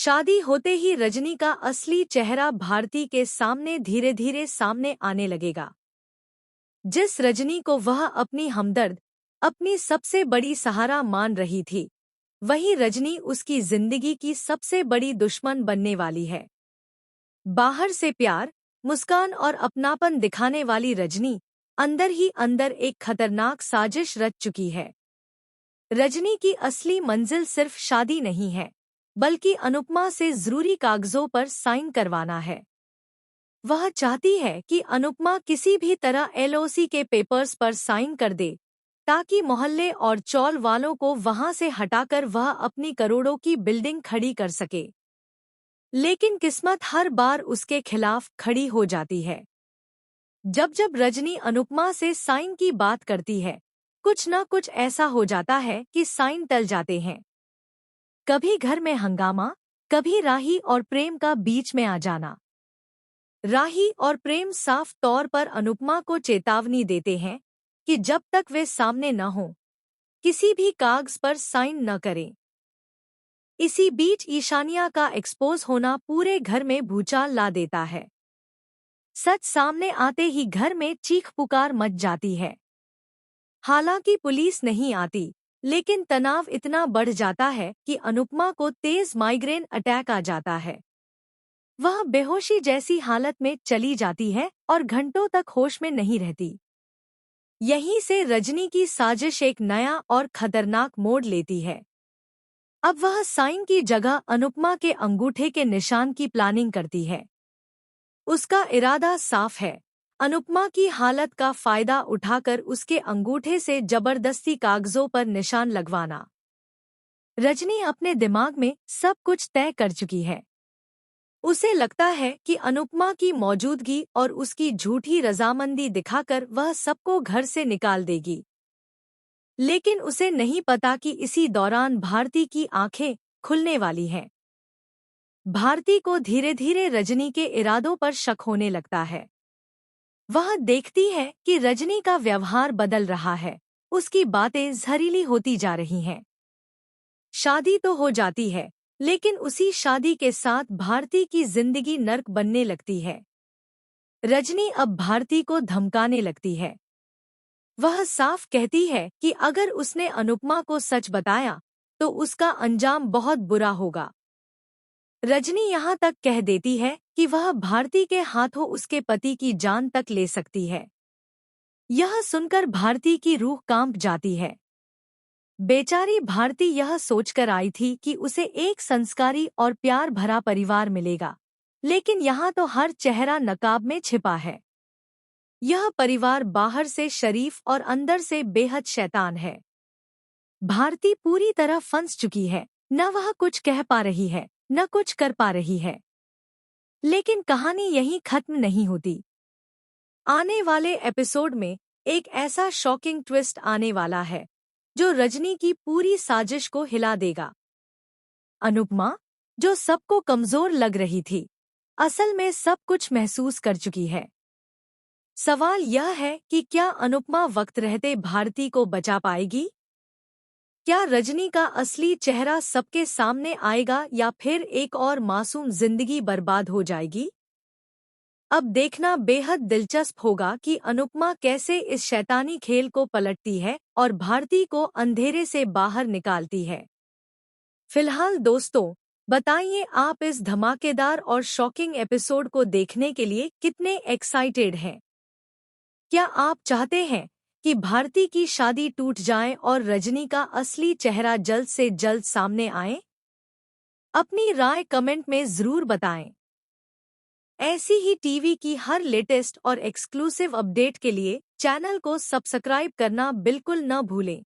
शादी होते ही रजनी का असली चेहरा भारती के सामने धीरे धीरे सामने आने लगेगा। जिस रजनी को वह अपनी हमदर्द, अपनी सबसे बड़ी सहारा मान रही थी, वही रजनी उसकी जिंदगी की सबसे बड़ी दुश्मन बनने वाली है। बाहर से प्यार, मुस्कान और अपनापन दिखाने वाली रजनी अंदर ही अंदर एक खतरनाक साजिश रच चुकी है। रजनी की असली मंजिल सिर्फ शादी नहीं है, बल्कि अनुपमा से जरूरी कागजों पर साइन करवाना है। वह चाहती है कि अनुपमा किसी भी तरह एलओसी के पेपर्स पर साइन कर दे, ताकि मोहल्ले और चौल वालों को वहां से हटाकर वह अपनी करोड़ों की बिल्डिंग खड़ी कर सके। लेकिन किस्मत हर बार उसके खिलाफ खड़ी हो जाती है। जब जब रजनी अनुपमा से साइन की बात करती है, कुछ न कुछ ऐसा हो जाता है कि साइन टल जाते हैं। कभी घर में हंगामा, कभी राही और प्रेम का बीच में आ जाना। राही और प्रेम साफ तौर पर अनुपमा को चेतावनी देते हैं कि जब तक वे सामने न हों, किसी भी कागज पर साइन न करें। इसी बीच ईशानिया का एक्सपोज होना पूरे घर में भूचाल ला देता है। सच सामने आते ही घर में चीख पुकार मच जाती है। हालांकि पुलिस नहीं आती, लेकिन तनाव इतना बढ़ जाता है कि अनुपमा को तेज माइग्रेन अटैक आ जाता है। वह बेहोशी जैसी हालत में चली जाती है और घंटों तक होश में नहीं रहती। यहीं से रजनी की साजिश एक नया और खतरनाक मोड़ लेती है। अब वह साइन की जगह अनुपमा के अंगूठे के निशान की प्लानिंग करती है। उसका इरादा साफ है, अनुपमा की हालत का फायदा उठाकर उसके अंगूठे से जबरदस्ती कागजों पर निशान लगवाना। रजनी अपने दिमाग में सब कुछ तय कर चुकी है। उसे लगता है कि अनुपमा की मौजूदगी और उसकी झूठी रजामंदी दिखाकर वह सबको घर से निकाल देगी। लेकिन उसे नहीं पता कि इसी दौरान भारती की आंखें खुलने वाली हैं। भारती को धीरे धीरे रजनी के इरादों पर शक होने लगता है। वह देखती है कि रजनी का व्यवहार बदल रहा है, उसकी बातें जहरीली होती जा रही हैं। शादी तो हो जाती है, लेकिन उसी शादी के साथ भारती की जिंदगी नर्क बनने लगती है। रजनी अब भारती को धमकाने लगती है। वह साफ कहती है कि अगर उसने अनुपमा को सच बताया, तो उसका अंजाम बहुत बुरा होगा। रजनी यहाँ तक कह देती है कि वह भारती के हाथों उसके पति की जान तक ले सकती है। यह सुनकर भारती की रूह कांप जाती है। बेचारी भारती यह सोचकर आई थी कि उसे एक संस्कारी और प्यार भरा परिवार मिलेगा, लेकिन यहाँ तो हर चेहरा नकाब में छिपा है। यह परिवार बाहर से शरीफ और अंदर से बेहद शैतान है। भारती पूरी तरह फंस चुकी है, न वह कुछ कह पा रही है, न कुछ कर पा रही है। लेकिन कहानी यहीं खत्म नहीं होती। आने वाले एपिसोड में एक ऐसा शॉकिंग ट्विस्ट आने वाला है, जो रजनी की पूरी साजिश को हिला देगा। अनुपमा, जो सबको कमजोर लग रही थी, असल में सब कुछ महसूस कर चुकी है। सवाल यह है कि क्या अनुपमा वक्त रहते भारती को बचा पाएगी? क्या रजनी का असली चेहरा सबके सामने आएगा या फिर एक और मासूम जिंदगी बर्बाद हो जाएगी? अब देखना बेहद दिलचस्प होगा कि अनुपमा कैसे इस शैतानी खेल को पलटती है और भारती को अंधेरे से बाहर निकालती है। फिलहाल दोस्तों, बताइए आप इस धमाकेदार और शॉकिंग एपिसोड को देखने के लिए कितने एक्साइटेड हैं? क्या आप चाहते हैं कि भारती की शादी टूट जाए और रजनी का असली चेहरा जल्द से जल्द सामने आए? अपनी राय कमेंट में जरूर बताएं। ऐसी ही टीवी की हर लेटेस्ट और एक्सक्लूसिव अपडेट के लिए चैनल को सब्सक्राइब करना बिल्कुल न भूलें।